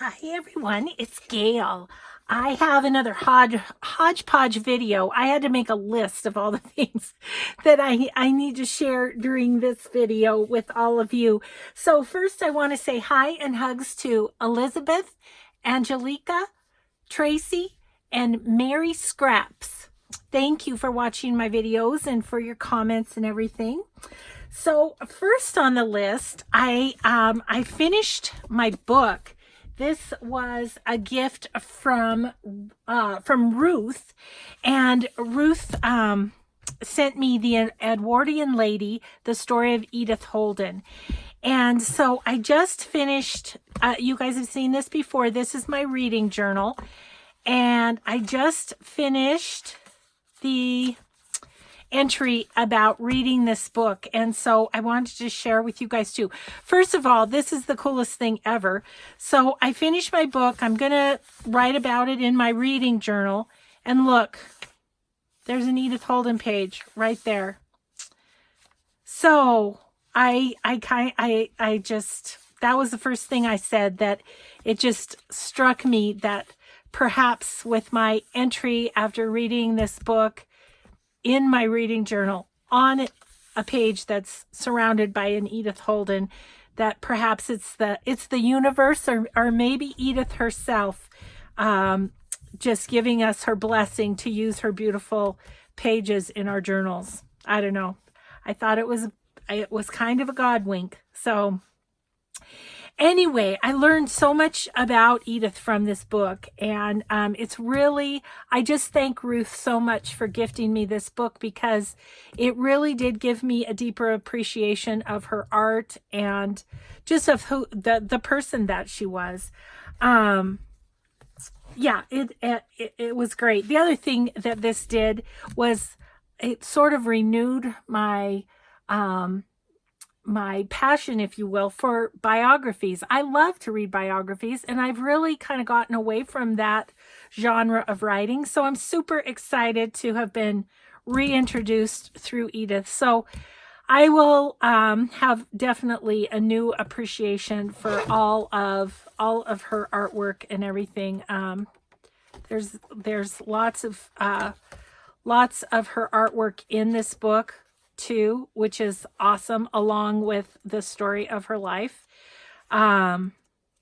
Hi everyone, it's Gayle. I have another hodgepodge video. I had to make a list of all the things that I need to share during this video with all of you. So first I want to say hi and hugs to Elizabeth, Angelica, Tracy, and Mary Scraps. Thank you for watching my videos and for your comments and everything. So first on the list, I finished my book. This was a gift from Ruth, and Ruth sent me the Edwardian Lady, the story of Edith Holden. And so I just finished, you guys have seen this before, this is my reading journal, and I just finished the entry about reading this book, and so I wanted to share with you guys too. First of all, this is the coolest thing ever. So I finished my book. I'm gonna write about it in my reading journal, and look, there's an Edith Holden page right there. So I just, that was the first thing I said, that it just struck me that perhaps with my entry after reading this book in my reading journal on a page that's surrounded by an Edith Holden, that perhaps it's the universe, or maybe Edith herself, just giving us her blessing to use her beautiful pages in our journals. I don't know. I thought it was kind of a God wink. So anyway, I learned so much about Edith from this book, and it's really, I just thank Ruth so much for gifting me this book, because it really did give me a deeper appreciation of her art and just of who the person that she was. Yeah, it was great. The other thing that this did was it sort of renewed my my passion, if you will, for biographies. I love to read biographies, and I've really kind of gotten away from that genre of writing. So I'm super excited to have been reintroduced through Edith. So I will have definitely a new appreciation for all of her artwork and everything. There's lots of her artwork in this book too, which is awesome, along with the story of her life.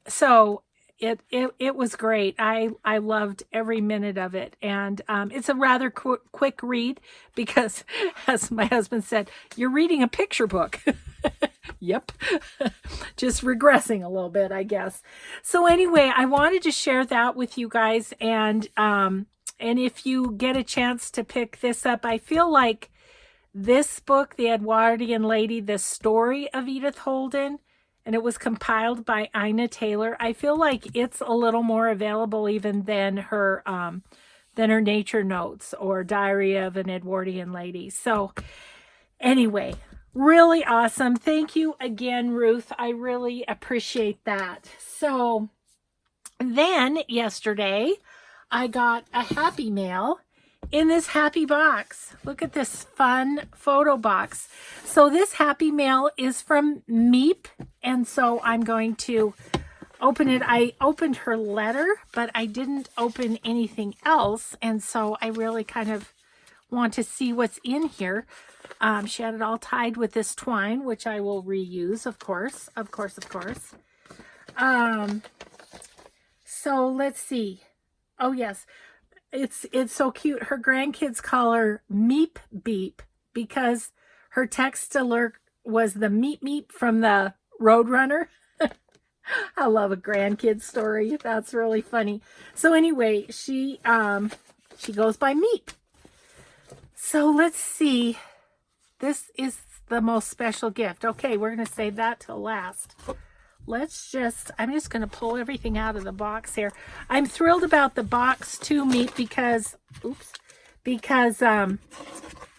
So it was great. I loved every minute of it, and it's a rather quick read, because as my husband said, you're reading a picture book. Yep. Just regressing a little bit, I guess. So anyway, I wanted to share that with you guys, and if you get a chance to pick this up, I feel like this book, The Edwardian Lady, the story of Edith Holden, and it was compiled by Ina Taylor. I feel like it's a little more available even than her Nature Notes or Diary of an Edwardian Lady. So anyway, really awesome. Thank you again, Ruth. I really appreciate that. So then yesterday, I got a happy mail in this happy box. Look at this fun photo box. So this happy mail is from Meep, and so I'm going to open it. I opened her letter, but I didn't open anything else, and so I really kind of want to see what's in here. She had it all tied with this twine, which I will reuse, of course. So let's see. Oh yes, it's so cute. Her grandkids call her Meep Beep, because her text alert was the Meep Meep from the Roadrunner. I love a grandkid story. That's really funny. So anyway, she goes by Meep. So let's see. This is the most special gift. Okay, we're going to save that till last. I'm just going to pull everything out of the box here. I'm thrilled about the box too, Meep, because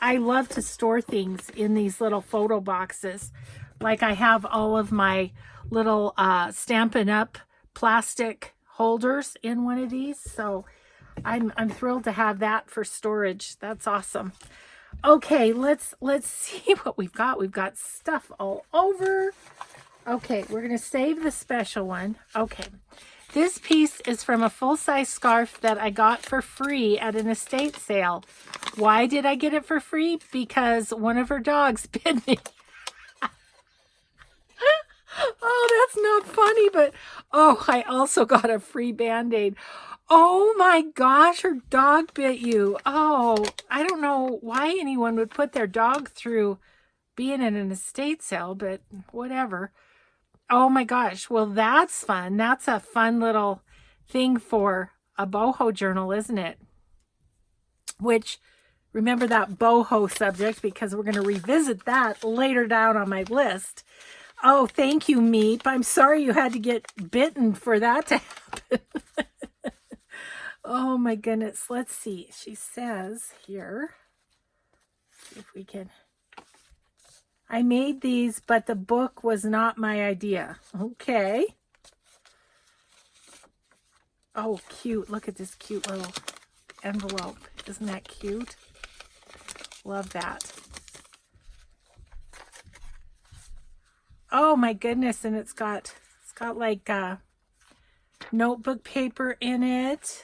I love to store things in these little photo boxes. Like I have all of my little Stampin' Up! Plastic holders in one of these. So I'm thrilled to have that for storage. That's awesome. Okay, let's see what we've got. We've got stuff all over. Okay, we're going to save the special one. Okay, This piece is from a full-size scarf that I got for free at an estate sale. Why did I get it for free? Because one of her dogs bit me. Oh, that's not funny, but oh, I also got a free Band-Aid. Oh my gosh, her dog bit you. Oh, I don't know why anyone would put their dog through being in an estate sale, but whatever. Oh my gosh, well that's fun. That's a fun little thing for a boho journal, isn't it? Which, remember that boho subject, because we're going to revisit that later down on my list. Oh, thank you, Meep. I'm sorry you had to get bitten for that to happen. Oh my goodness. Let's see. She says here, if we can. I made these, but the book was not my idea. Okay. Oh, cute. Look at this cute little envelope. Isn't that cute? Love that. Oh my goodness, and it's got like notebook paper in it.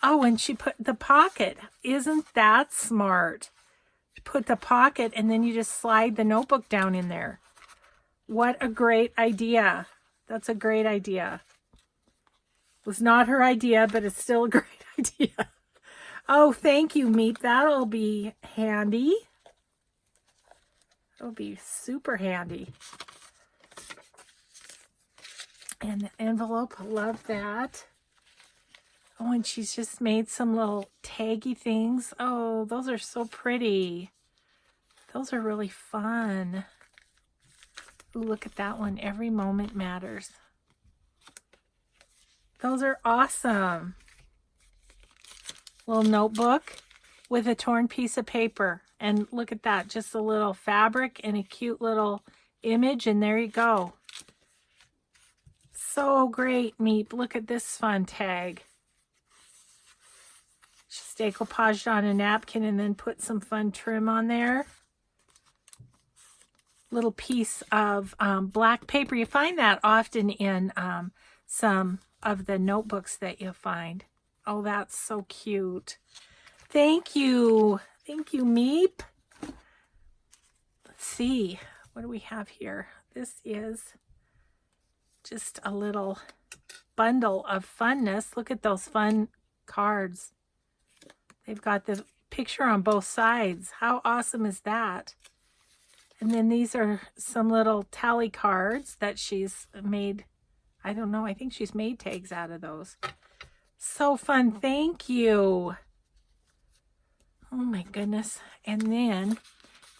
Oh, and she put the pocket. Isn't that smart? Put the pocket and then you just slide the notebook down in there. What a great idea. That's a great idea. It was not her idea, but it's still a great idea. Oh, thank you, Meep. That'll be handy. It'll be super handy. And the envelope, I love that. Oh, and she's just made some little taggy things. Oh, those are so pretty. Those are really fun. Ooh, look at that one. Every moment matters. Those are awesome. Little notebook with a torn piece of paper. And look at that. Just a little fabric and a cute little image. And there you go. So great, Meep. Look at this fun tag. Just decoupaged on a napkin and then put some fun trim on there. Little piece of black paper. You find that often in some of the notebooks that you find. Oh, that's so cute. Thank you. Thank you, Meep. Let's see. What do we have here? This is just a little bundle of funness. Look at those fun cards. They've got the picture on both sides. How awesome is that? And then these are some little tally cards that she's made. I don't know. I think she's made tags out of those. So fun. Thank you. Oh my goodness. And then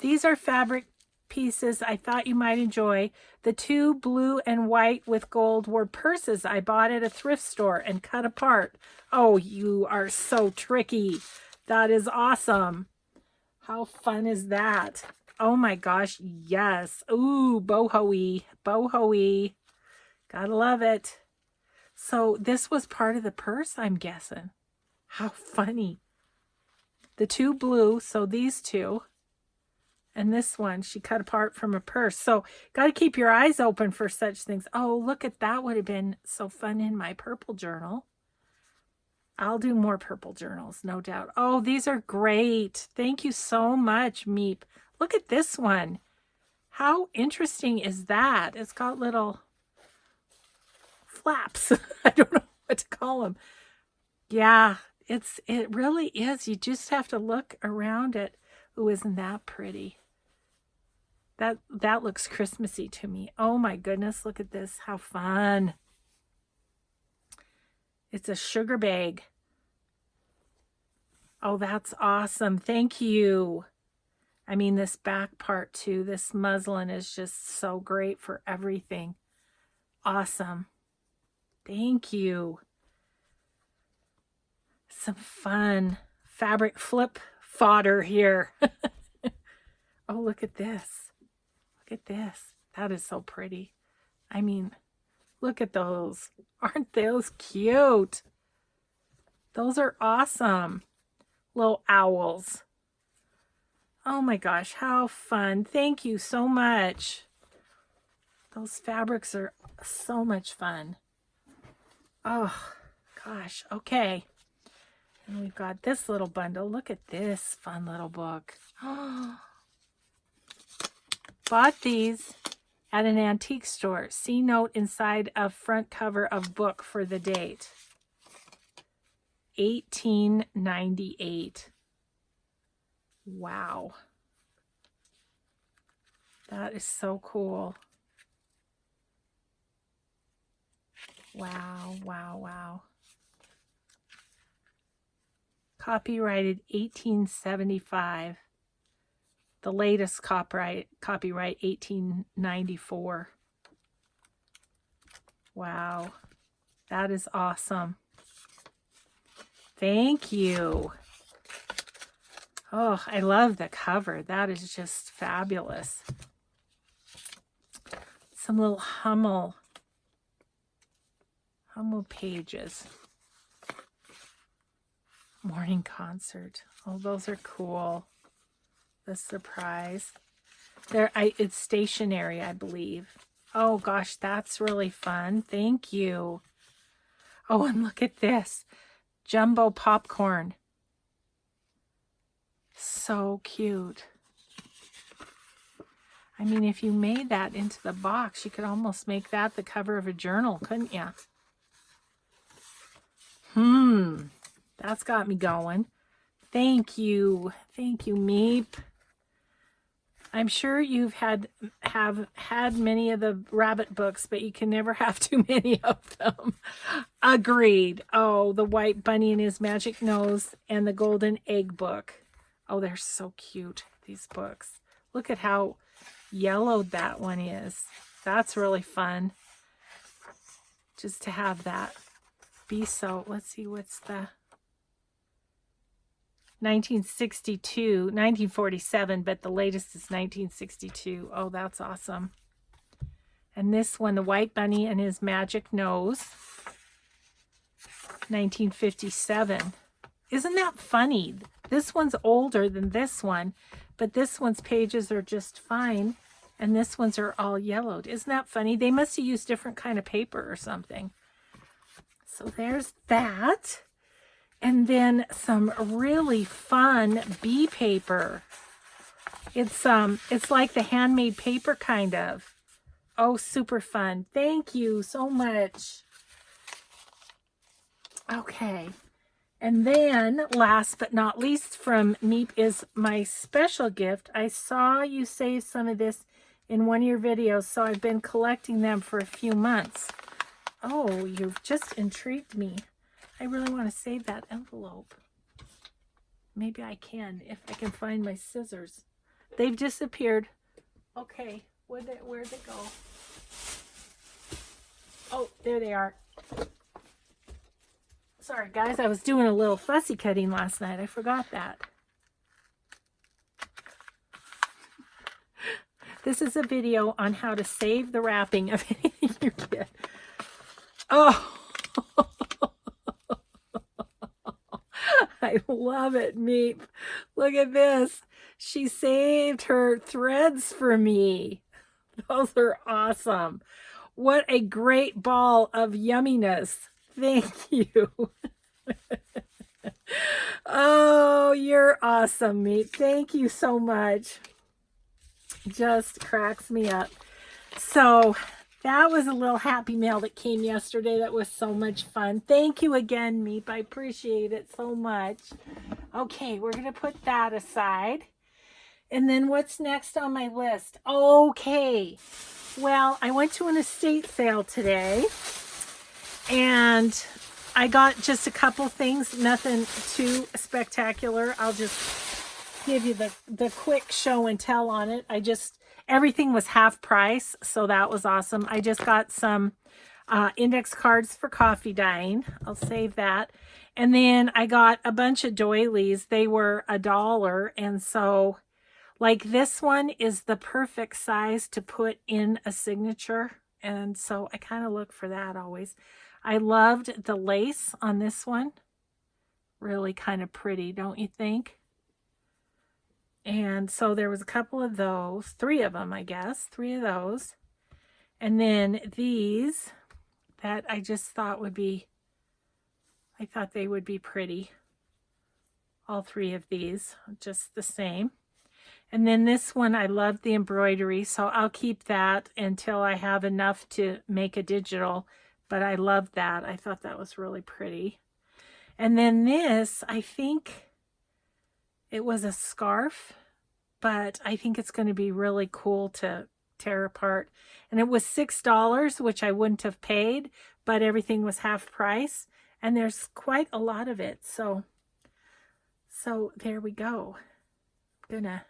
these are fabric pieces I thought you might enjoy. The two blue and white with gold were purses I bought at a thrift store and cut apart. Oh, you are so tricky. That is awesome. How fun is that? Oh my gosh, yes. Ooh, boho-y, boho-y. Gotta love it. So this was part of the purse, I'm guessing. How funny. The two blue, so these two. And this one, she cut apart from a purse. So got to keep your eyes open for such things. Oh, look at that. Would have been so fun in my purple journal. I'll do more purple journals, no doubt. Oh, these are great. Thank you so much, Meep. Look at this one. How interesting is that? It's got little flaps. I don't know what to call them. Yeah, it really is. You just have to look around it. Ooh, isn't that pretty? That looks Christmassy to me. Oh my goodness, look at this. How fun. It's a sugar bag. Oh, that's awesome. Thank you. I mean, this back part too, this muslin is just so great for everything. Awesome. Thank you. Some fun fabric flip fodder here. Oh, look at this. Look at this. That is so pretty. I mean, look at those. Aren't those cute? Those are awesome. Little owls. Oh my gosh, how fun. Thank you so much. Those fabrics are so much fun. Oh, gosh. Okay. And we've got this little bundle. Look at this fun little book. Bought these at an antique store. See note inside of front cover of book for the date. 1898. Wow. That is so cool. Wow, wow, wow. Copyrighted 1875. The latest copyright 1894. Wow. That is awesome. Thank you. Oh, I love the cover. That is just fabulous. Some little Hummel pages. Morning concert. Oh, those are cool. The surprise. It's stationery, I believe. Oh gosh, that's really fun. Thank you. Oh, and look at this. Jumbo popcorn. So cute. I mean, if you made that into the box, you could almost make that the cover of a journal, couldn't you? That's got me going. Thank you. Thank you, Meep. I'm sure you've have had many of the rabbit books, but you can never have too many of them. Agreed. Oh, the white bunny and his magic nose and the golden egg book. Oh, they're so cute, these books. Look at how yellowed that one is. That's really fun. Just to have that be so. Let's see, what's the 1947, but the latest is 1962. Oh, that's awesome. And this one, the white bunny and his magic nose, 1957. Isn't that funny? This one's older than this one, but this one's pages are just fine, and this one's are all yellowed. Isn't that funny? They must have used different kind of paper or something. So there's that. And then some really fun bee paper. It's like the handmade paper kind of. Oh, super fun. Thank you so much. Okay. And then last but not least from Meep is my special gift. I saw you save some of this in one of your videos, so I've been collecting them for a few months. Oh, you've just intrigued me. I really want to save that envelope. Maybe I can, if I can find my scissors. They've disappeared. Okay, where'd they go? Oh, there they are. Sorry, guys, I was doing a little fussy cutting last night. I forgot that. This is a video on how to save the wrapping of anything you get. Oh, I love it, Meep. Look at this. She saved her threads for me. Those are awesome. What a great ball of yumminess. Thank you. Oh, you're awesome, Meep. Thank you so much. Just cracks me up. So that was a little happy mail that came yesterday. That was so much fun. Thank you again, Meep. I appreciate it so much. Okay, we're going to put that aside. And then what's next on my list? Okay. Well, I went to an estate sale today. And I got just a couple things. Nothing too spectacular. I'll just give you the quick show and tell on it. Everything was half price, so that was awesome. I just got some index cards for coffee dyeing. I'll save that. And then I got a bunch of doilies. They were $1, and so like this one is the perfect size to put in a signature, and so I kind of look for that always. I loved the lace on this one. Really kind of pretty, don't you think? And so there was a couple of those, 3 of them, I guess, 3 of those. And then these that I just thought would be, I thought they would be pretty. All three of these, just the same. And then this one, I love the embroidery, so I'll keep that until I have enough to make a digital. But I love that. I thought that was really pretty. And then this, I think it was a scarf, but I think it's going to be really cool to tear apart. And it was $6, which I wouldn't have paid, but everything was half price. And there's quite a lot of it. So there we go. Gonna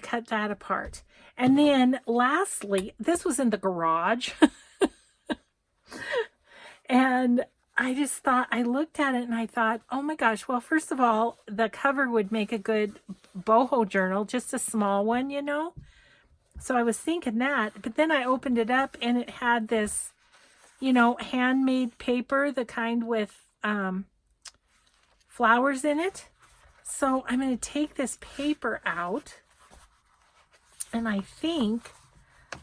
cut that apart. And then lastly, this was in the garage. And I just thought, I looked at it and I thought, oh my gosh, well, first of all, the cover would make a good boho journal, just a small one, you know? So I was thinking that, but then I opened it up and it had this, you know, handmade paper, the kind with flowers in it. So I'm going to take this paper out and I think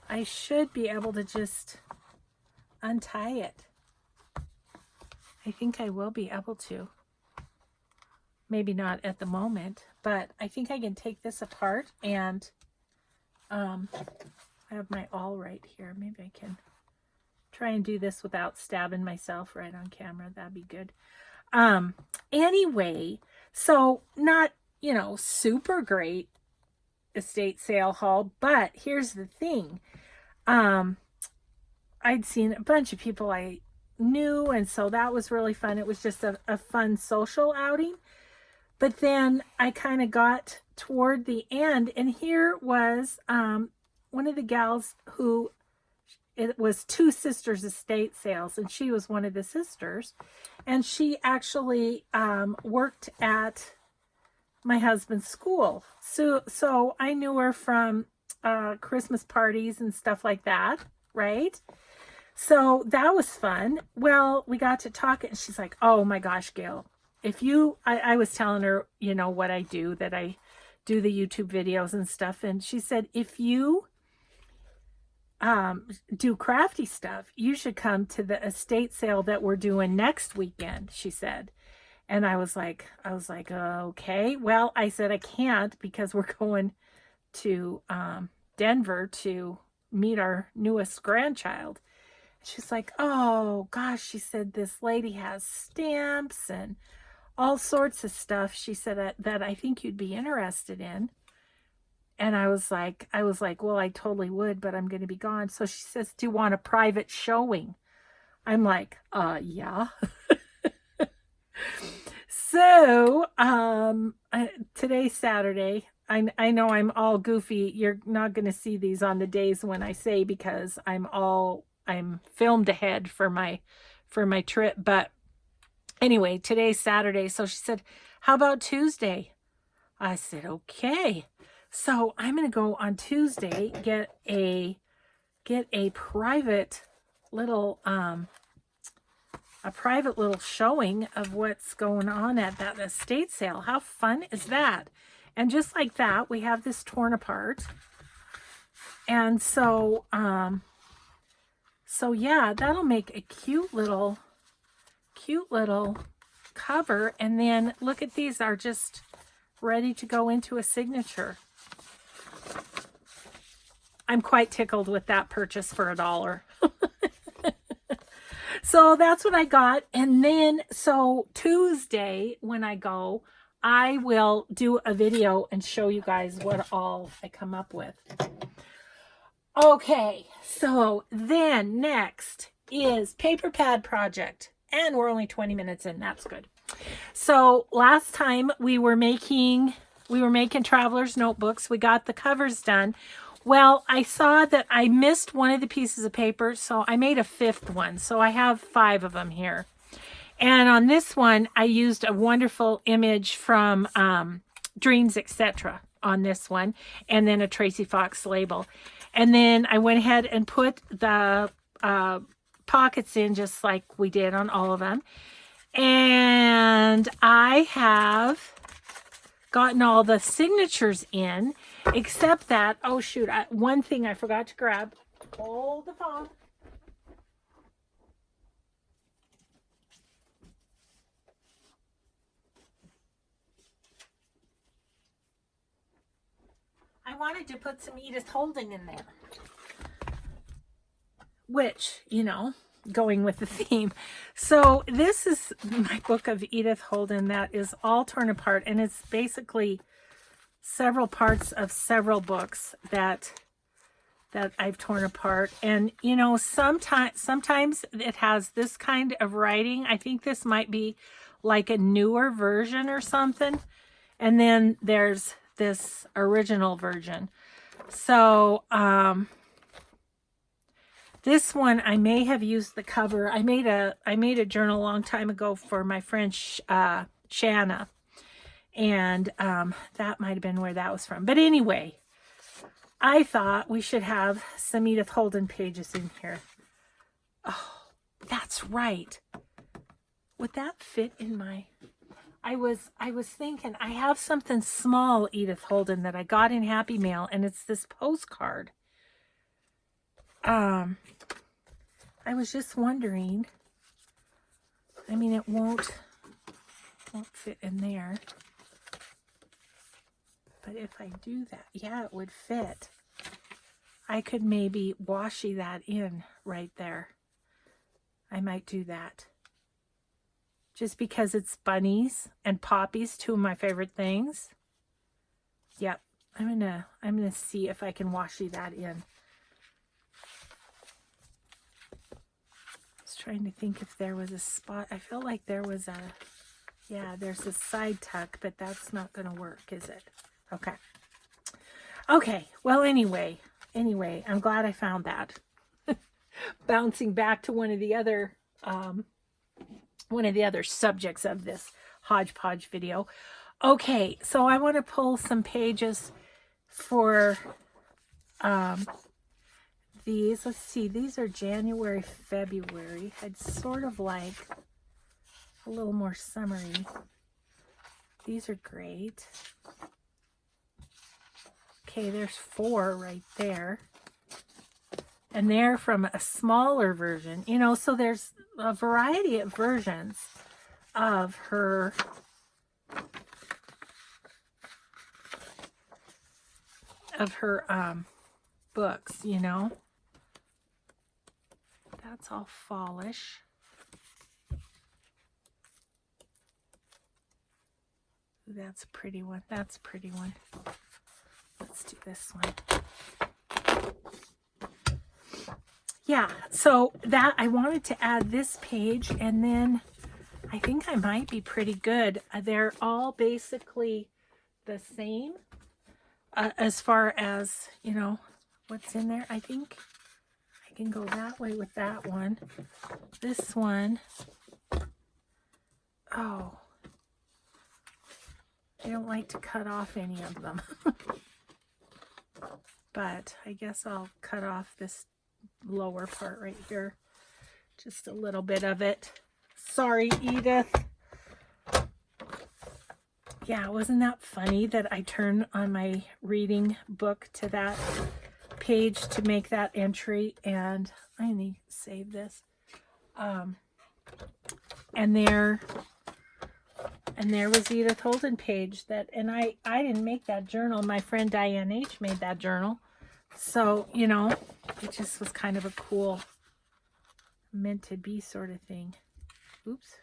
I should be able to just untie it. I think I will be able to. Maybe not at the moment, but I think I can take this apart and I have my awl right here. Maybe I can try and do this without stabbing myself right on camera. That'd be good. Anyway, so not, you know, super great estate sale haul, but here's the thing. I'd seen a bunch of people I knew, and so that was really fun. It was just a fun social outing. But then I kind of got toward the end, and here was one of the gals who, it was two sisters estate sales, and she was one of the sisters, and she actually worked at my husband's school. So I knew her from Christmas parties and stuff like that, right? So that was fun. Well, we got to talk and she's like, oh my gosh, Gayle, if you, I was telling her, you know, what I do, that I do the YouTube videos and stuff. And she said, if you do crafty stuff, you should come to the estate sale that we're doing next weekend, she said. And I was like, okay. Well, I said, I can't because we're going to Denver to meet our newest grandchild. She's like, oh gosh, she said, this lady has stamps and all sorts of stuff. She said that I think you'd be interested in. And I was like, well, I totally would, but I'm going to be gone. So she says, do you want a private showing? I'm like, yeah. So, today's Saturday. I know I'm all goofy. You're not going to see these on the days when I say, because I'm filmed ahead for my trip. But anyway, today's Saturday. So she said, how about Tuesday? I said, okay. So I'm going to go on Tuesday, get a private little, showing of what's going on at that estate sale. How fun is that? And just like that, we have this torn apart. And so, yeah, that'll make a cute little cover. And then look at these, are just ready to go into a signature. I'm quite tickled with that purchase for $1. So that's what I got. And then, so Tuesday when I go, I will do a video and show you guys what all I come up with. Okay, so then next is paper pad project. And we're only 20 minutes in. That's good. So last time we were making traveler's notebooks. We got the covers done. Well, I saw that I missed one of the pieces of paper, so I made a 5th one. So I have 5 of them here. And on this one, I used a wonderful image from Dreams, Etc. on this one, and then a Tracy Fox label. And then I went ahead and put the pockets in just like we did on all of them. And I have gotten all the signatures in, except that, oh shoot, one thing I forgot to grab. Hold the phone. I wanted to put some Edith Holden in there, which, you know, going with the theme. So this is my book of Edith Holden that is all torn apart, and it's basically several parts of several books that I've torn apart. And you know, sometimes it has this kind of writing. I think this might be like a newer version or something, and then there's this original version. So this one I may have used the cover. I made a journal a long time ago for my friend Shanna, and that might have been where that was from. But anyway, I thought we should have some Edith Holden pages in here. Oh, that's right. Would that fit in my... I was thinking, I have something small Edith Holden that I got in Happy Mail, and it's this postcard. I was just wondering. I mean, it won't fit in there. But if I do that, yeah, it would fit. I could maybe washi that in right there. I might do that. Just because it's bunnies and poppies, two of my favorite things. Yep, I'm gonna see if I can washi that in. I was trying to think if there was a spot. I felt like there was a, yeah, there's a side tuck, but that's not gonna work, is it? Okay. Okay, well, anyway, I'm glad I found that. Bouncing back to one of the other subjects of this hodgepodge video. Okay, so I want to pull some pages for these. Let's see, these are January, February. I'd sort of like a little more summery. These are great. Okay, there's 4 right there. And they're from a smaller version, you know, so there's a variety of versions of her books, you know. That's all fallish. That's a pretty one. That's a pretty one. Let's do this one. Yeah, so that I wanted to add this page, and then I think I might be pretty good. They're all basically the same as far as, you know, what's in there. I think I can go that way with that one. This one, oh, I don't like to cut off any of them. But I guess I'll cut off this lower part right here, just a little bit of it. Sorry, Edith. Yeah, wasn't that funny that I turn on my reading book to that page to make that entry? And I need to save this. And there was Edith Holden page that, and I didn't make that journal. My friend Diane H made that journal. So, you know, it just was kind of a cool meant to be sort of thing. Oops.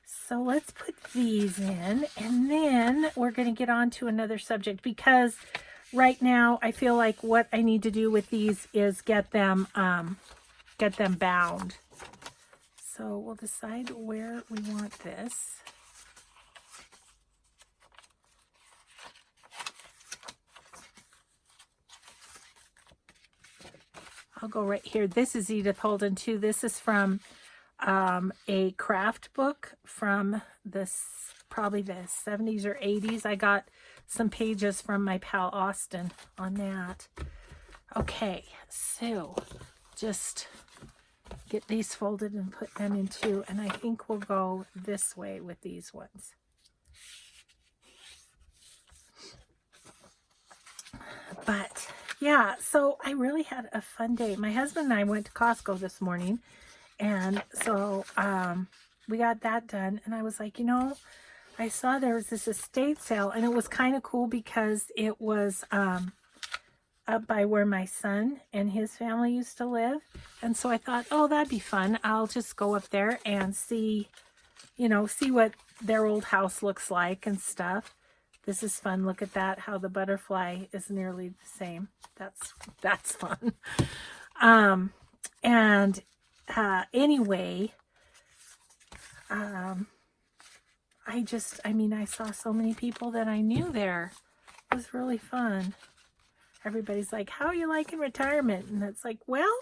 So let's put these in, and then we're going to get on to another subject, because right now I feel like what I need to do with these is get them bound. So we'll decide where we want this. I'll go right here. This is Edith Holden too. This is from a craft book from probably the 70s or 80s. I got some pages from my pal Austin on that. Okay, so just get these folded and put them into, and I think we'll go this way with these ones. But yeah, so I really had a fun day. My husband and I went to Costco this morning, and so we got that done. And I was like, you know, I saw there was this estate sale, and it was kind of cool because it was up by where my son and his family used to live. And so I thought, oh, that'd be fun. I'll just go up there and see, you know, see what their old house looks like and stuff. This is fun. Look at that, how the butterfly is nearly the same. That's fun. Anyway, I saw so many people that I knew there. It was really fun. Everybody's like, how are you liking retirement? And it's like, well,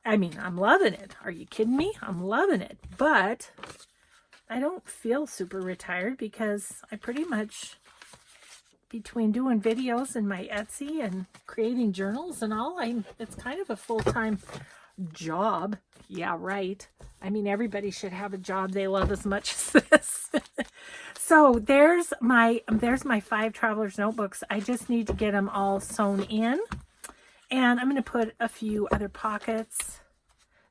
I mean, I'm loving it. Are you kidding me? I'm loving it. But I don't feel super retired because I pretty much, between doing videos and my Etsy and creating journals and all, it's kind of a full-time job. Yeah, right. I mean, everybody should have a job they love as much as this. So there's my 5 traveler's notebooks. I just need to get them all sewn in. And I'm going to put a few other pockets.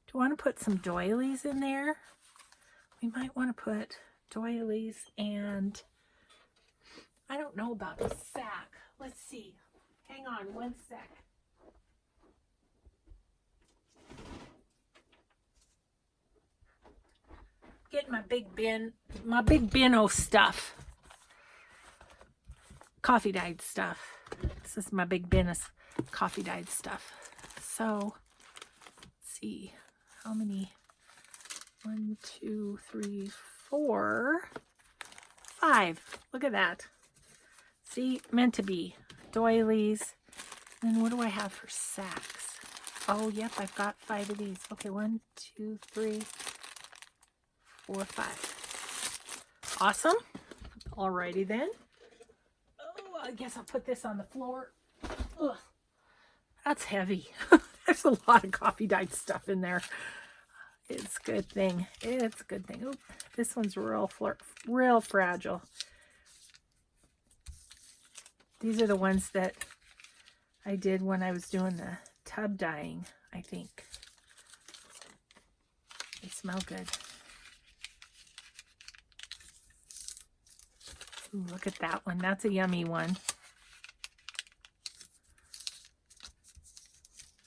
Do I want to put some doilies in there? We might want to put doilies, and I don't know about a sack. Let's see. Hang on one sec. Get my big bin of stuff. Coffee dyed stuff. This is my big bin of coffee dyed stuff. So, let's see. How many? 1, 2, 3, 4, 5. Look at that. See, meant to be. Doilies. And then what do I have for sacks? Oh, yep, I've got 5 of these. Okay, 1, 2, 3, 4, 5. Awesome. Alrighty then. Oh, I guess I'll put this on the floor. Ugh, that's heavy. There's a lot of coffee dyed stuff in there. It's a good thing. It's a good thing. Oop, this one's real fragile. These are the ones that I did when I was doing the tub dyeing, I think. They smell good. Ooh, look at that one. That's a yummy one.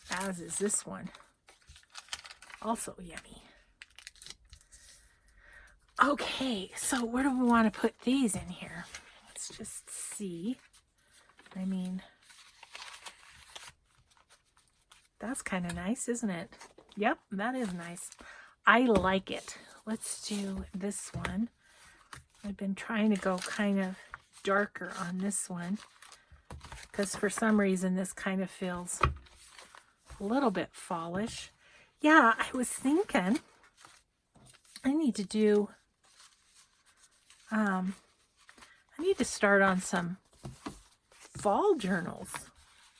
As is this one. Also yummy. Okay, so where do we want to put these in here? Let's just see. I mean, that's kind of nice, isn't it? Yep, that is nice. I like it. Let's do this one. I've been trying to go kind of darker on this one because for some reason this kind of feels a little bit fallish. Yeah, I was thinking I need to do, I need to start on some fall journals,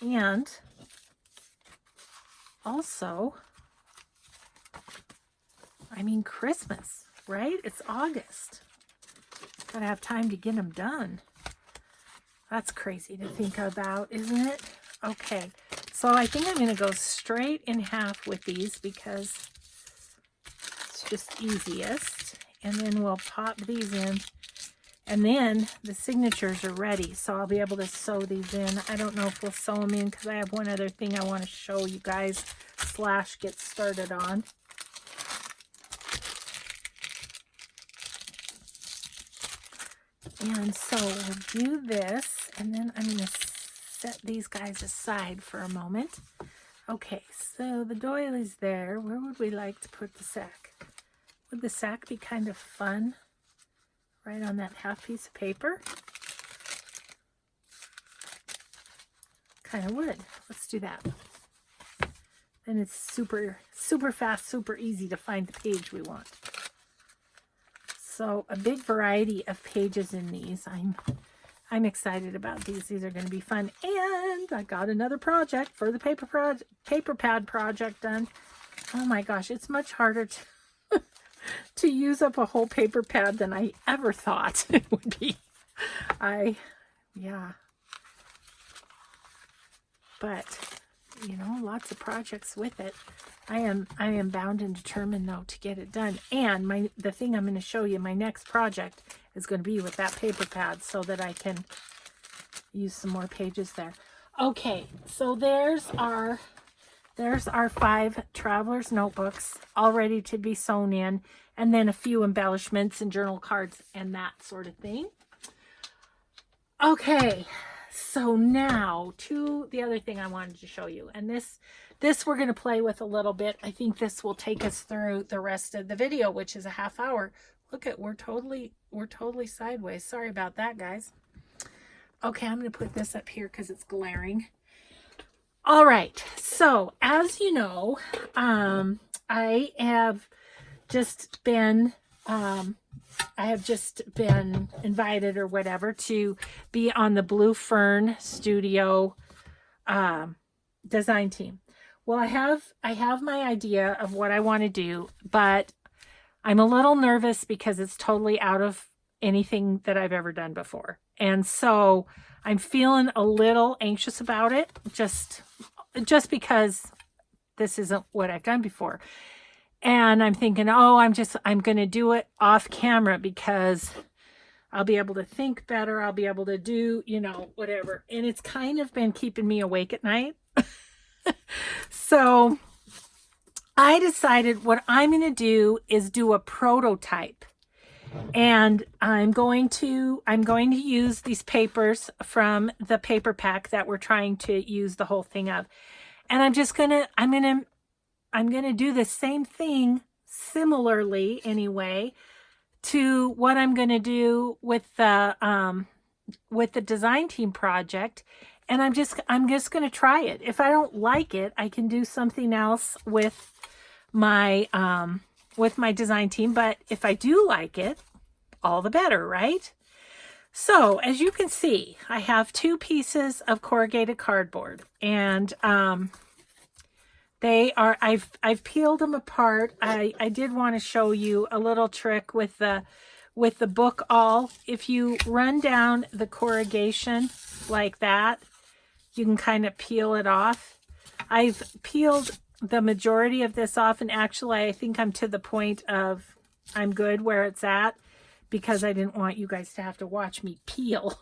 and also, I mean, Christmas, right? It's August. Gotta have time to get them done. That's crazy to think about, isn't it? Okay, so I think I'm going to go straight in half with these because it's just easiest. And then we'll pop these in. And then the signatures are ready, so I'll be able to sew these in. I don't know if we'll sew them in because I have one other thing I want to show you guys / get started on. And so we'll do this, and then I'm going to set these guys aside for a moment. Okay, so the doilies there. Where would we like to put the sack? Would the sack be kind of fun? Right on that half piece of paper? Kind of would. Let's do that. Then it's super fast, super easy to find the page we want. So a big variety of pages in these. I'm excited about these. These are going to be fun. And I got another project for the paper pad project done. Oh my gosh, it's much harder to use up a whole paper pad than I ever thought it would be. Yeah. but you know, lots of projects with it. I am bound and determined though to get it done. And the thing I'm going to show you, my next project is going to be with that paper pad so that I can use some more pages there. Okay, so there's our 5 traveler's notebooks all ready to be sewn in, and then a few embellishments and journal cards and that sort of thing. Okay, so now to the other thing I wanted to show you, and this we're going to play with a little bit. I think this will take us through the rest of the video, which is a half hour. Look at, we're totally sideways. Sorry about that, guys. Okay, I'm going to put this up here because it's glaring. All right, so as you know, I have just been invited or whatever to be on the Blue Fern Studio design team. Well, I have my idea of what I want to do, but I'm a little nervous because it's totally out of anything that I've ever done before. And so I'm feeling a little anxious about it, just because this isn't what I've done before. And I'm thinking, oh, I'm going to do it off camera because I'll be able to think better. I'll be able to do, you know, whatever. And it's kind of been keeping me awake at night. So I decided what I'm going to do is do a prototype. And I'm going to use these papers from the paper pack that we're trying to use the whole thing of. And I'm going to do the same thing similarly anyway to what I'm going to do with the design team project. And I'm just going to try it. If I don't like it, I can do something else with my design team. But if I do like it, all the better, right? So as you can see, I have 2 pieces of corrugated cardboard, and I've peeled them apart. I did want to show you a little trick with the book awl. If you run down the corrugation like that, you can kind of peel it off. I've peeled the majority of this off, and actually I think I'm to the point of I'm good where it's at, because I didn't want you guys to have to watch me peel.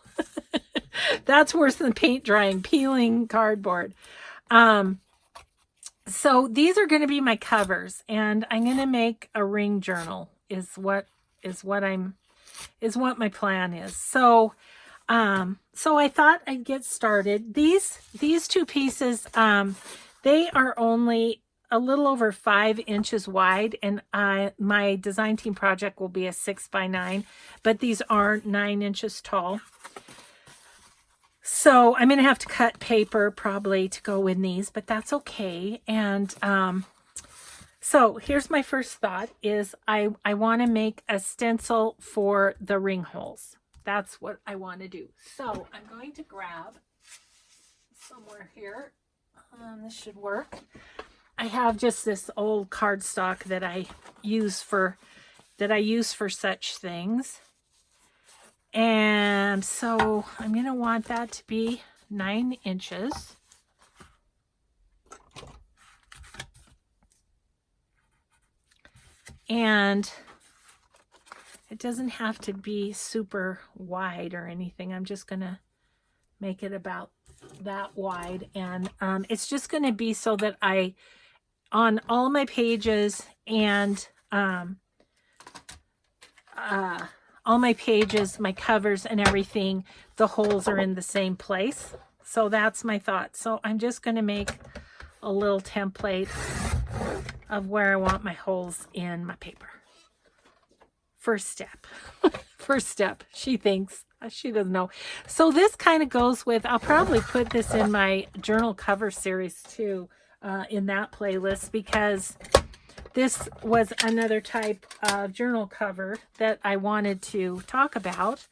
That's worse than paint drying, peeling cardboard. So these are going to be my covers, and I'm going to make a ring journal is what my plan is. So I thought I'd get started. These 2 pieces, they are only a little over 5 inches wide, and my design team project will be a 6x9, but these are 9 inches tall. So I'm going to have to cut paper probably to go in these, but that's okay. And so here's my first thought is I want to make a stencil for the ring holes. That's what I want to do. So I'm going to grab somewhere here. This should work. I have just this old cardstock that I use for such things. And so I'm going to want that to be 9 inches. And it doesn't have to be super wide or anything. I'm just going to make it about that wide. And it's just going to be so that on all my pages and all my pages, my covers and everything, the holes are in the same place. So that's my thought. So I'm just going to make a little template of where I want my holes in my paper. First step. First step. She thinks. She doesn't know. So this kind of goes with, I'll probably put this in my journal cover series too, in that playlist, because this was another type of journal cover that I wanted to talk about,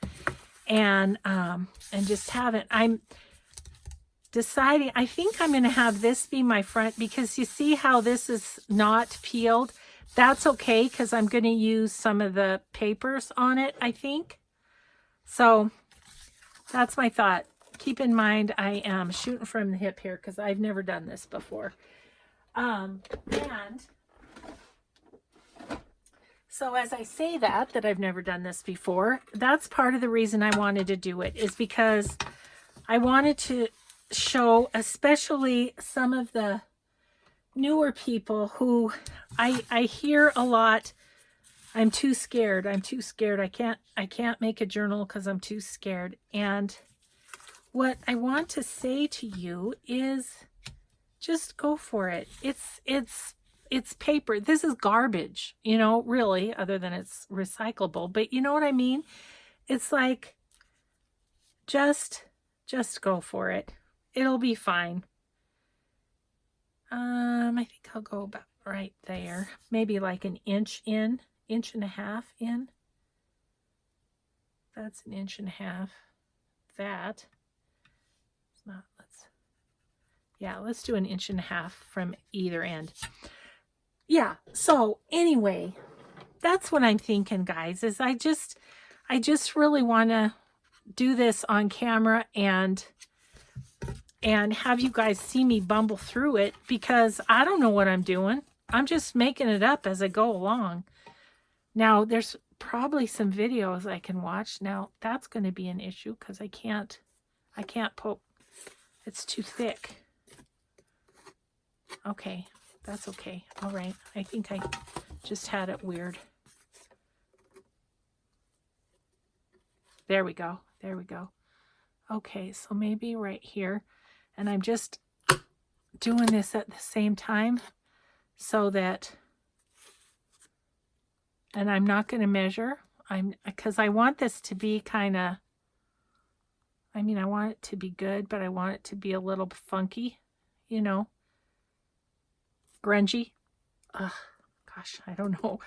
and just have it. I'm deciding, I think I'm going to have this be my front, because you see how this is not peeled. That's okay, because I'm going to use some of the papers on it, I think. So that's my thought. keep in mind, I am shooting from the hip here because I've never done this before. And so as I say that I've never done this before, that's part of the reason I wanted to do it, is because I wanted to show especially some of the newer people who I hear a lot, I'm too scared. I'm too scared. I can't make a journal because I'm too scared. And what I want to say to you is just go for it. It's paper. This is garbage, you know, really, other than it's recyclable. But you know what I mean? It's like, just go for it. It'll be fine. I think I'll go about right there. Maybe like an inch in, inch and a half in. That's an inch and a half. That. It's not, let's do an inch and a half from either end. Yeah, so anyway, that's what I'm thinking, guys, is I just really want to do this on camera and have you guys see me bumble through it, because I don't know what I'm doing. I'm just making it up as I go along. Now, there's probably some videos I can watch. Now, that's going to be an issue because I can't poke. It's too thick. Okay, that's okay. All right. I think I just had it weird. There we go. There we go. Okay, so maybe right here. And I'm just doing this at the same time so that, and I'm not going to measure, because I want this to be kind of, I mean, I want it to be good, but I want it to be a little funky, you know, grungy. Ugh, gosh, I don't know.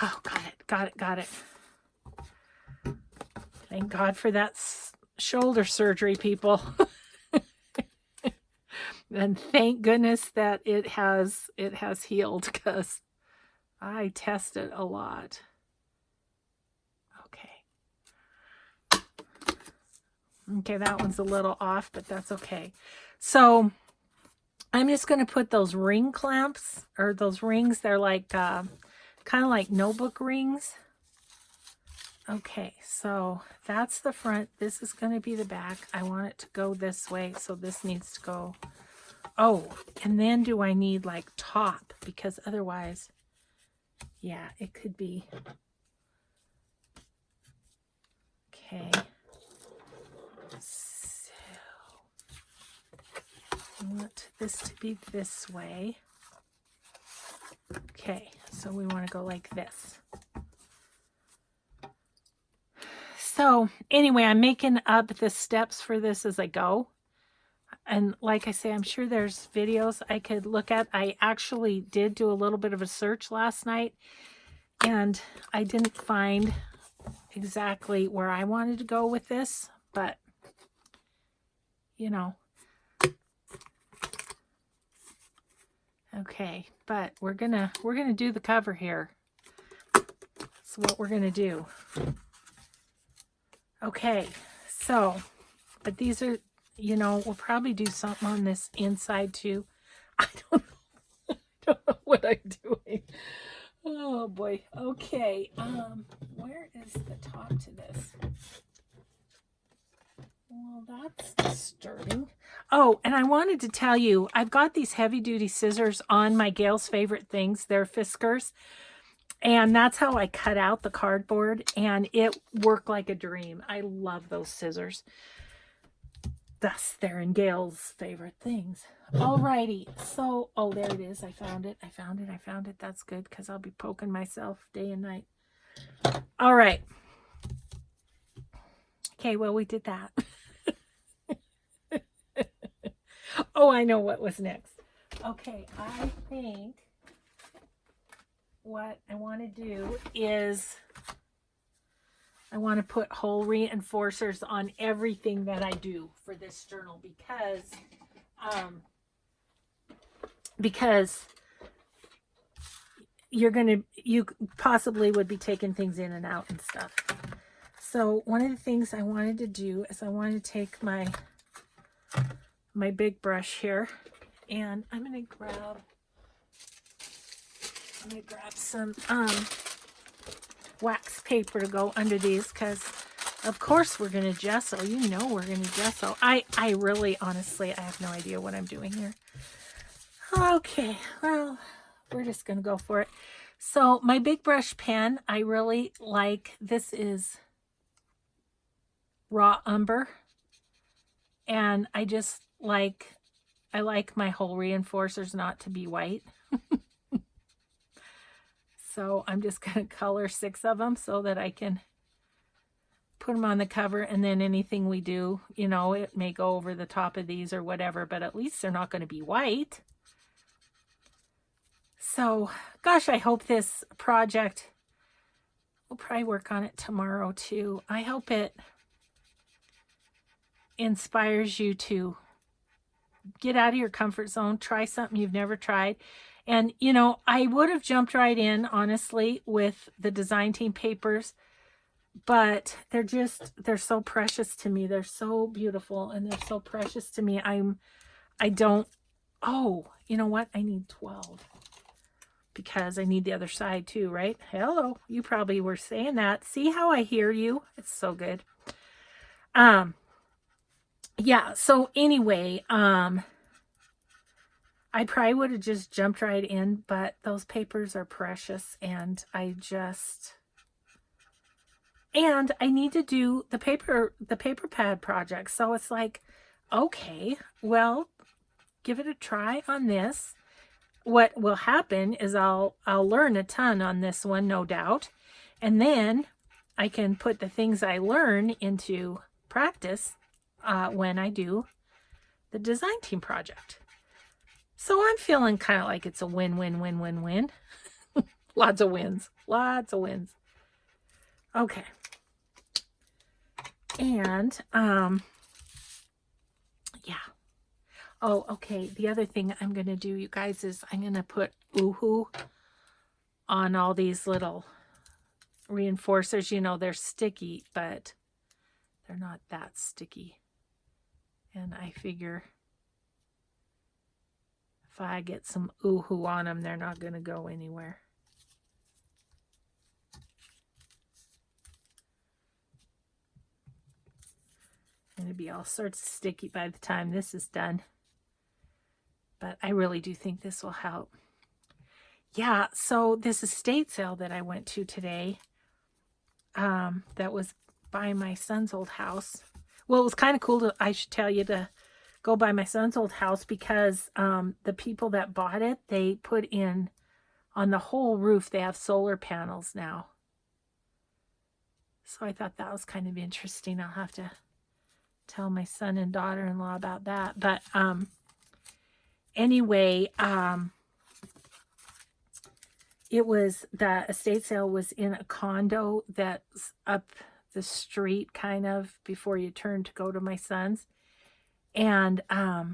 Oh, got it. Thank God for that shoulder surgery, people. And thank goodness that it has healed, because I tested a lot. Okay, that one's a little off, but that's okay. So I'm just going to put those ring clamps, or those rings. They're like kind of like notebook rings. Okay, so that's the front. This is going to be the back. I want it to go this way, so this needs to go. Oh, and then do I need like top? Because otherwise, yeah, it could be. Okay. So I want this to be this way. Okay, so we want to go like this. So anyway, I'm making up the steps for this as I go. And like I say, I'm sure there's videos I could look at. I actually did do a little bit of a search last night, and I didn't find exactly where I wanted to go with this, but you know. Okay, but we're gonna do the cover here. That's what we're gonna do. Okay, so, but these are, you know, we'll probably do something on this inside too. I don't know what I'm doing. Oh boy. Okay. Where is the top to this? Well, that's disturbing. Oh, and I wanted to tell you, I've got these heavy duty scissors on my Gayle's favorite things. They're Fiskars. And that's how I cut out the cardboard, and it worked like a dream. I love those scissors. Thus, they're in Gayle's favorite things. Alrighty, so, oh, there it is. I found it. That's good, because I'll be poking myself day and night. All right. Okay, well, we did that. Oh, I know what was next. Okay, I think what I want to do is I want to put hole reinforcers on everything that I do for this journal, because you possibly would be taking things in and out and stuff. So one of the things I wanted to do is I wanted to take my big brush here, and I'm gonna grab some wax paper to go under these, because of course we're gonna gesso. You know we're gonna gesso. I really, honestly, I have no idea what I'm doing here. Okay, well, we're just gonna go for it. So my big brush pen, I really like. This is raw umber, and I like my hole reinforcers not to be white. So I'm just going to color 6 of them so that I can put them on the cover, and then anything we do, you know, it may go over the top of these or whatever, but at least they're not going to be white. So, gosh, I hope this project, we'll probably work on it tomorrow too. I hope it inspires you to get out of your comfort zone, try something you've never tried. And, you know, I would have jumped right in, honestly, with the design team papers, but they're so precious to me. They're so beautiful and they're so precious to me. Oh, you know what? I need 12 because I need the other side too, right? Hello. You probably were saying that. See how I hear you? It's so good. Yeah. So anyway, I probably would have just jumped right in, but those papers are precious, and I need to do the paper pad project. So it's like, okay, well, give it a try on this. What will happen is I'll learn a ton on this one, no doubt. And then I can put the things I learn into practice when I do the design team project. So I'm feeling kind of like it's a win-win-win-win-win. Lots of wins. Lots of wins. Okay. And, yeah. Oh, okay. The other thing I'm going to do, you guys, is I'm going to put Oohoo on all these little reinforcers. You know, they're sticky, but they're not that sticky. And I figure if I get some Oohoo on them, they're not going to go anywhere. It'll be all sorts of sticky by the time this is done. But I really do think this will help. Yeah, so this estate sale that I went to today, that was by my son's old house. Well, it was kind of cool I should tell you, to go by my son's old house, because the people that bought it, they put in on the whole roof, they have solar panels now. So I thought that was kind of interesting. I'll have to tell my son and daughter-in-law about that. But anyway, it was, the estate sale was in a condo that's up the street, kind of before you turn to go to my son's. And I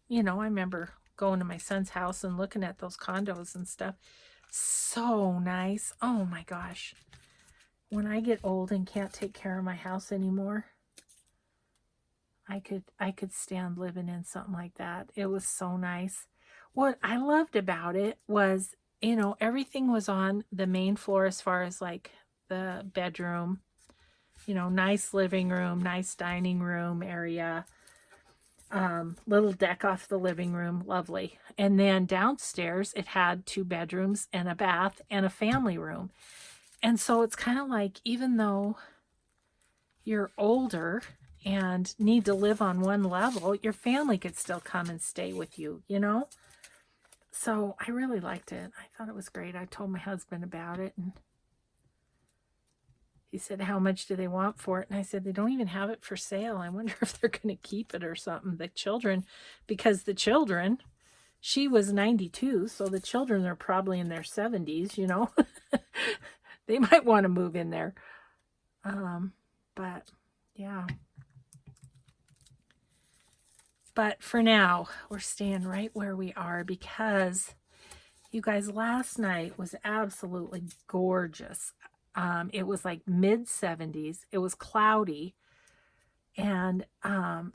remember going to my son's house and looking at those condos and stuff. So nice. Oh my gosh. When I get old and can't take care of my house anymore, I could stand living in something like that. It was so nice. What I loved about it was, you know, everything was on the main floor as far as like the bedroom, you know, nice living room, nice dining room area, little deck off the living room, lovely. And then downstairs it had 2 bedrooms and a bath and a family room. And so it's kind of like, even though you're older and need to live on one level, your family could still come and stay with you, you know? So I really liked it. I thought it was great. I told my husband about it, and he said, how much do they want for it? And I said, they don't even have it for sale. I wonder if they're going to keep it or something. The children, because the children, she was 92, so the children are probably in their 70s, you know? They might want to move in there. But yeah. But for now, we're staying right where we are, because you guys, last night was absolutely gorgeous. It was like mid 70s. It was cloudy. And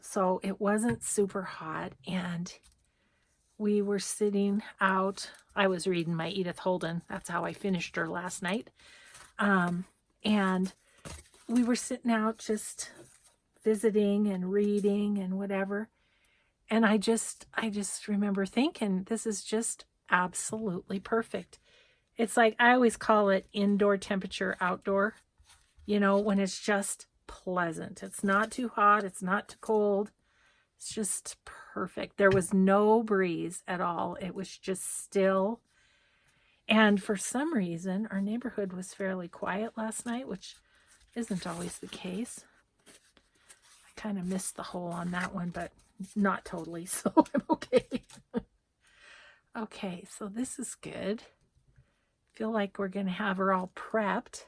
so it wasn't super hot. And we were sitting out. I was reading my Edith Holden. That's how I finished her last night. And we were sitting out just visiting and reading and whatever. And I just remember thinking, this is just absolutely perfect. It's like, I always call it indoor temperature, outdoor, when it's just pleasant. It's not too hot. It's not too cold. It's just perfect. There was no breeze at all. It was just still. And for some reason, our neighborhood was fairly quiet last night, which isn't always the case. I kind of missed the hole on that one, but not totally, so I'm okay. Okay, so this is good. Feel like we're going to have her all prepped.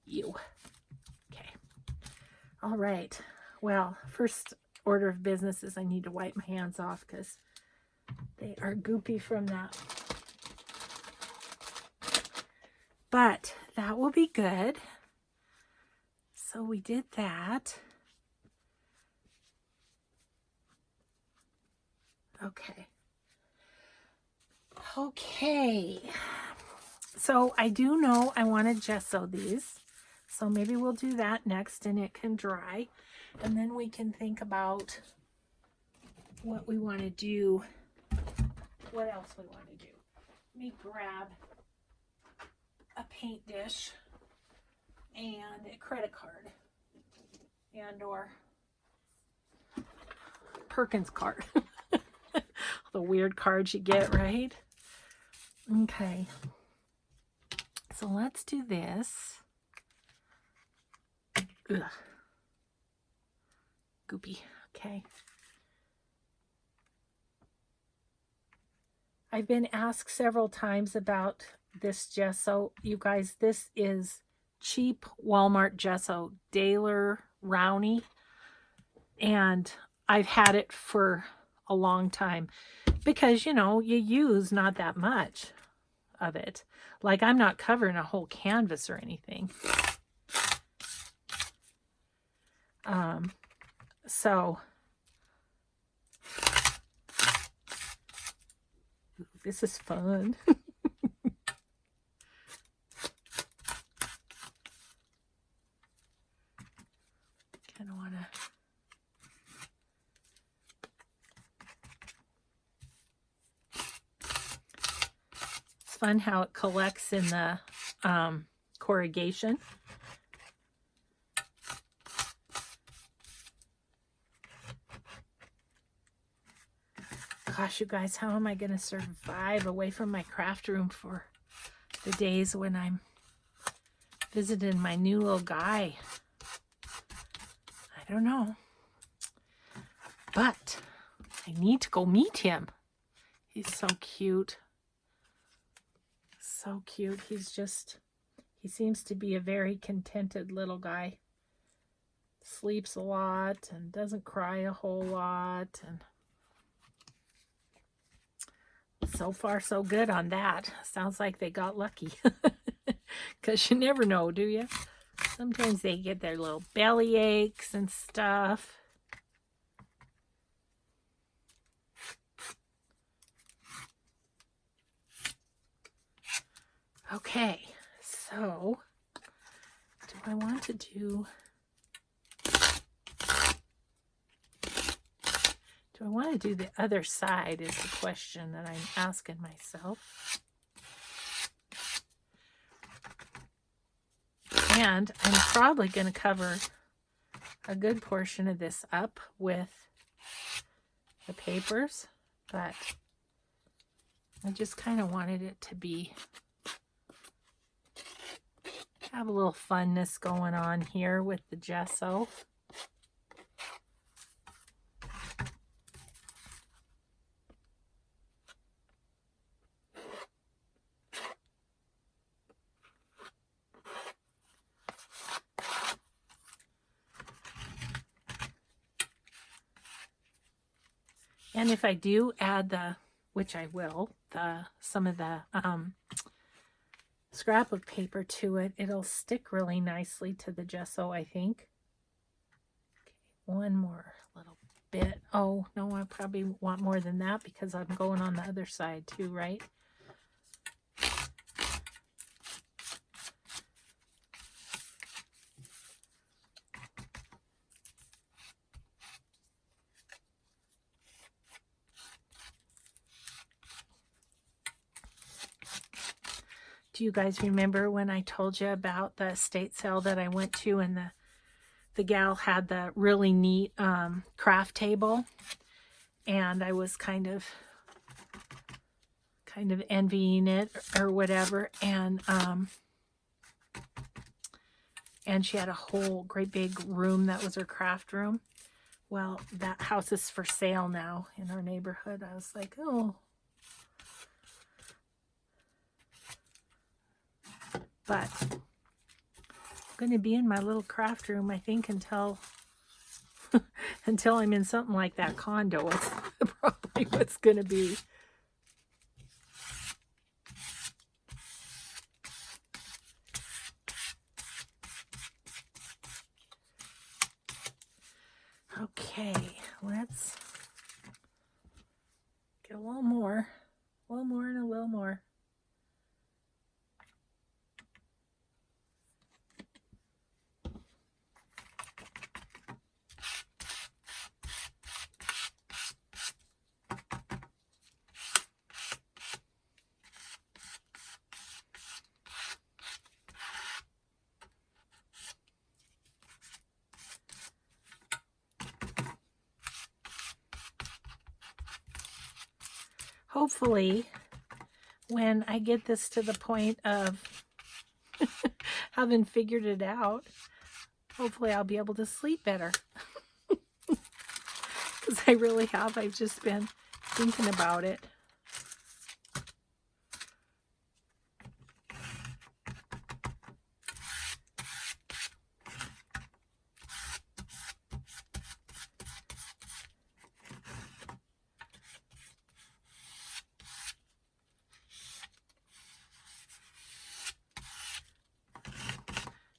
Ew. Okay. All right. Well, first order of business is I need to wipe my hands off because they are goopy from that. But that will be good. So we did that. Okay. Okay. So I do know I want to gesso these. So maybe we'll do that next and it can dry. And then we can think about what we want to do. What else we want to do. Let me grab a paint dish and a credit card and or Perkins card. The weird cards you get, right? Okay. So let's do this. Ugh. Goopy. Okay. I've been asked several times about this gesso. You guys, this is cheap Walmart gesso, Daler Rowney. And I've had it for a long time because, you use not that much of it. Like, I'm not covering a whole canvas or anything. So this is fun. Kind of want to. It's fun how it collects in the corrugation. Gosh, you guys, how am I going to survive away from my craft room for the days when I'm visiting my new little guy? I don't know. But I need to go meet him. He's so cute. So cute. He seems to be a very contented little guy. Sleeps a lot and doesn't cry a whole lot. And so far, so good on that. Sounds like they got lucky. Because you never know, do you? Sometimes they get their little belly aches and stuff. Okay, so do I want to do... Do I want to do the other side is the question that I'm asking myself. And I'm probably going to cover a good portion of this up with the papers, but I just kind of wanted it to have a little funness going on here with the gesso. And if I do add which I will, some of the scrapbook paper to it, it'll stick really nicely to the gesso, I think. Okay, one more little bit. Oh, no, I probably want more than that because I'm going on the other side too, right? Do you guys remember when I told you about the estate sale that I went to, and the gal had the really neat craft table, and I was kind of envying it or whatever, and she had a whole great big room that was her craft room. Well, that house is for sale now in our neighborhood. I was like, oh. But I'm going to be in my little craft room, I think, until I'm in something like that condo. It's probably what's going to be. Okay, let's get a little more and a little more. Hopefully, when I get this to the point of having figured it out, hopefully I'll be able to sleep better. Because I really have. I've just been thinking about it.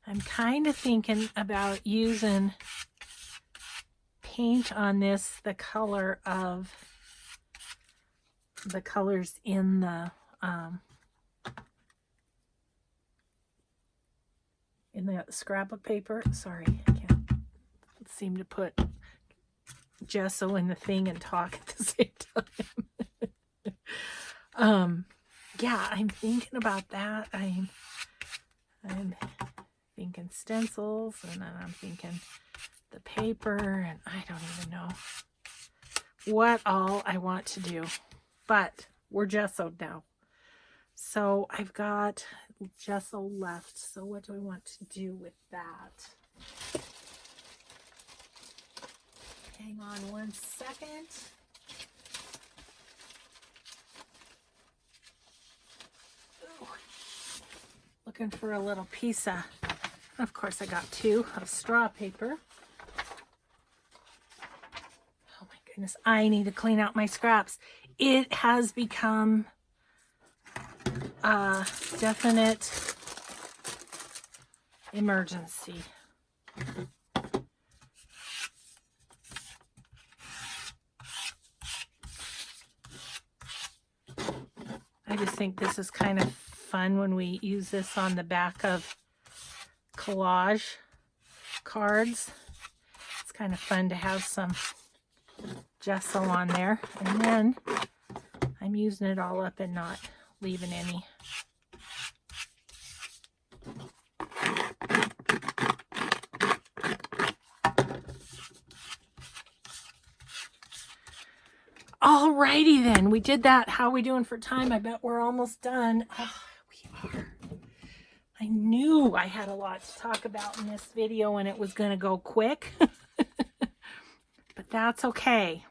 I'm kind of thinking about using paint on this the color of the colors in the scrapbook paper. Sorry, I can't seem to put gesso in the thing and talk at the same time. Yeah, I'm thinking about that. I'm thinking stencils, and then I'm thinking the paper, and I don't even know what all I want to do. But we're gessoed now. So I've got gesso left. So what do I want to do with that? Hang on one second. Ooh. Looking for a little piece of course I got two of straw paper. Oh my goodness, I need to clean out my scraps. It has become a definite emergency. I just think this is kind of fun when we use this on the back of collage cards. It's kind of fun to have some gesso on there, and then I'm using it all up and not leaving any. Alrighty then, we did that. How are we doing for time? I bet we're almost done. Oh, we are. I knew I had a lot to talk about in this video and it was going to go quick. But that's okay.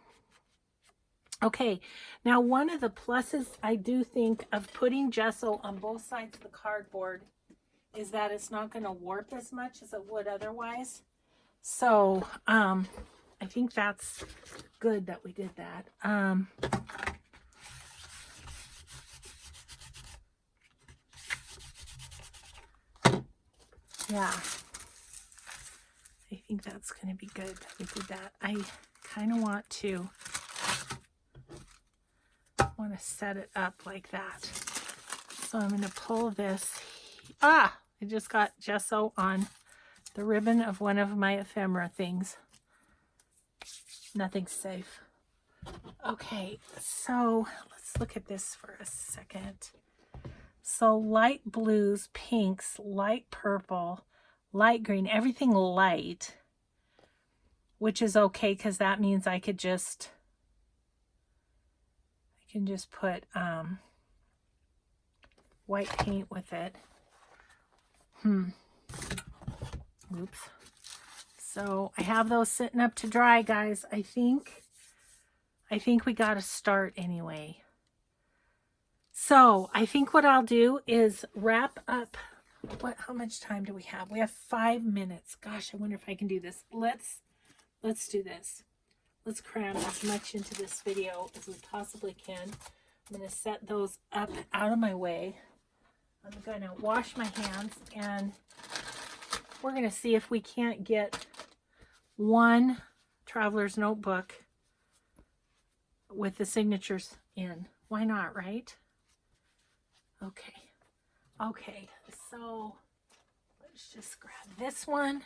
Okay, now one of the pluses I do think of putting gesso on both sides of the cardboard is that it's not going to warp as much as it would otherwise. So, I think that's good that we did that. Yeah. I think that's going to be good. We did that. I kind of want to set it up like that. So I'm going to pull this. Ah, I just got gesso on the ribbon of one of my ephemera things. Nothing's safe. Okay, so let's look at this for a second. So light blues, pinks, light purple, light green, everything light, which is okay because that means I can just put white paint with it. Oops. So I have those sitting up to dry, guys. I think we got to start anyway. So I think what I'll do is wrap up. How much time do we have? We have 5 minutes. Gosh, I wonder if I can do this. Let's do this. Let's cram as much into this video as we possibly can. I'm going to set those up out of my way. I'm going to wash my hands, and we're going to see if we can't get one traveler's notebook with the signatures in. Why not, right? Okay, so let's just grab this one.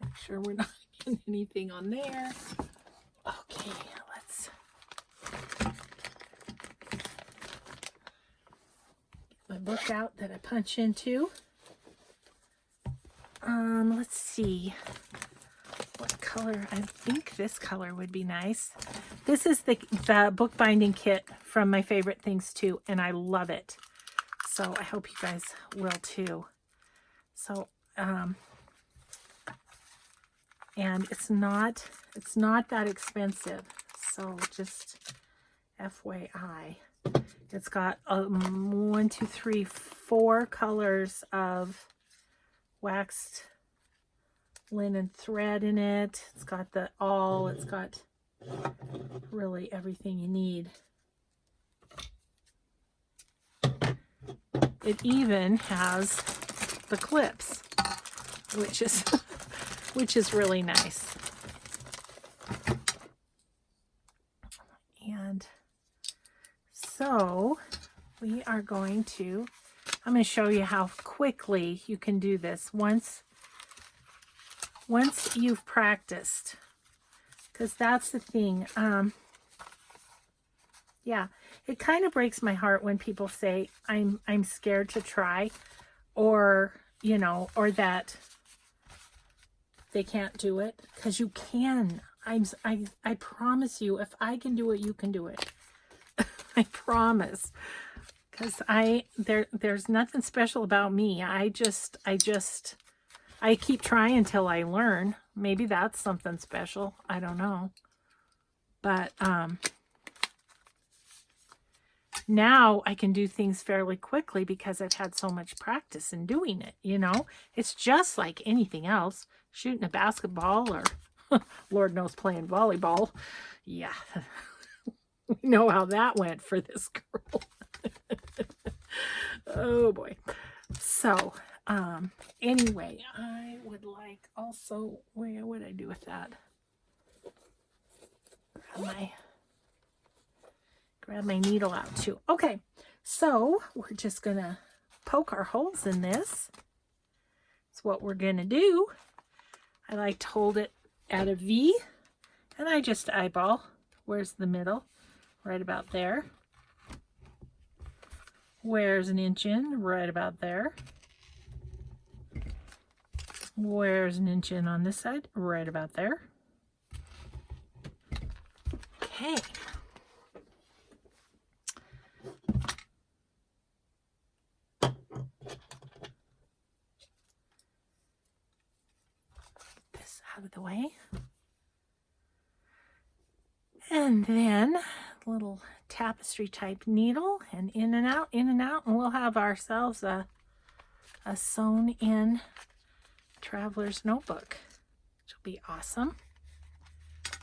Make sure we're not getting anything on there. Okay, let's get my book out that I punch into. Let's see what color. I think this color would be nice. This is the bookbinding kit from My Favorite Things Too, and I love it. So I hope you guys will too. So, and it's not that expensive. So just FYI, it's got 1, 2, 3, 4 colors of waxed linen thread in it. It's got it's got really everything you need. It even has the clips, which is really nice. And so we are going to, I'm going to show you how quickly you can do this once you've practiced, because that's the thing. Yeah, it kind of breaks my heart when people say I'm scared to try, or or that they can't do it, because you can. I promise you, if I can do it, you can do it. I promise. Because there's nothing special about me. I keep trying until I learn. Maybe that's something special. I don't know. But now I can do things fairly quickly because I've had so much practice in doing it, It's just like anything else. Shooting a basketball, or Lord knows, playing volleyball. Yeah. We know how that went for this girl. Oh boy. So, anyway, I would like also, where would I do with that? Grab my needle out too. Okay, so we're just gonna poke our holes in this. That's what we're gonna do. I like to hold it at a V, and I just eyeball. Where's the middle? Right about there. Where's an inch in? Right about there. Where's an inch in on this side? Right about there. Okay. Get this out of the way. And then a little tapestry type needle, and in and out, and we'll have ourselves a sewn in traveler's notebook, which will be awesome. I'm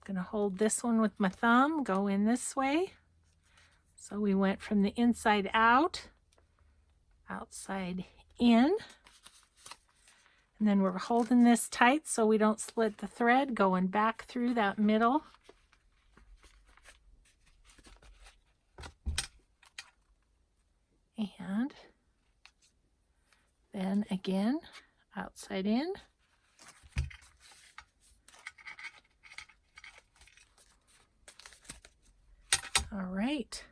gonna hold this one with my thumb, go in this way, So we went from the inside out, outside in, and then we're holding this tight so we don't split the thread, going back through that middle. And then again, outside in. All right.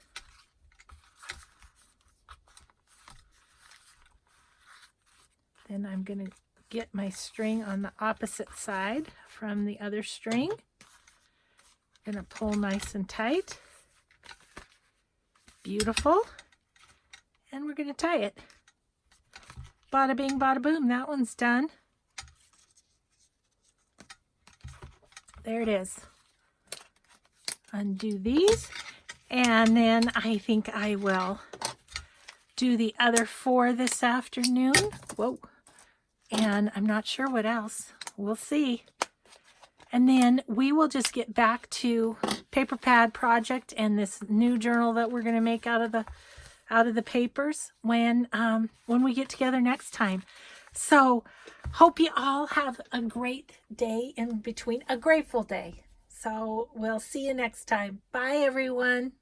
Then I'm going to get my string on the opposite side from the other string. I'm going to pull nice and tight. Beautiful. And we're going to tie it. Bada bing, bada boom. That one's done. There it is. Undo these. And then I think I will do the other 4 this afternoon. Whoa. And I'm not sure what else. We'll see. And then we will just get back to paper pad project and this new journal that we're going to make out of the papers when we get together next time. So hope you all have a great day in between, a grateful day. So we'll see you next time. Bye, everyone.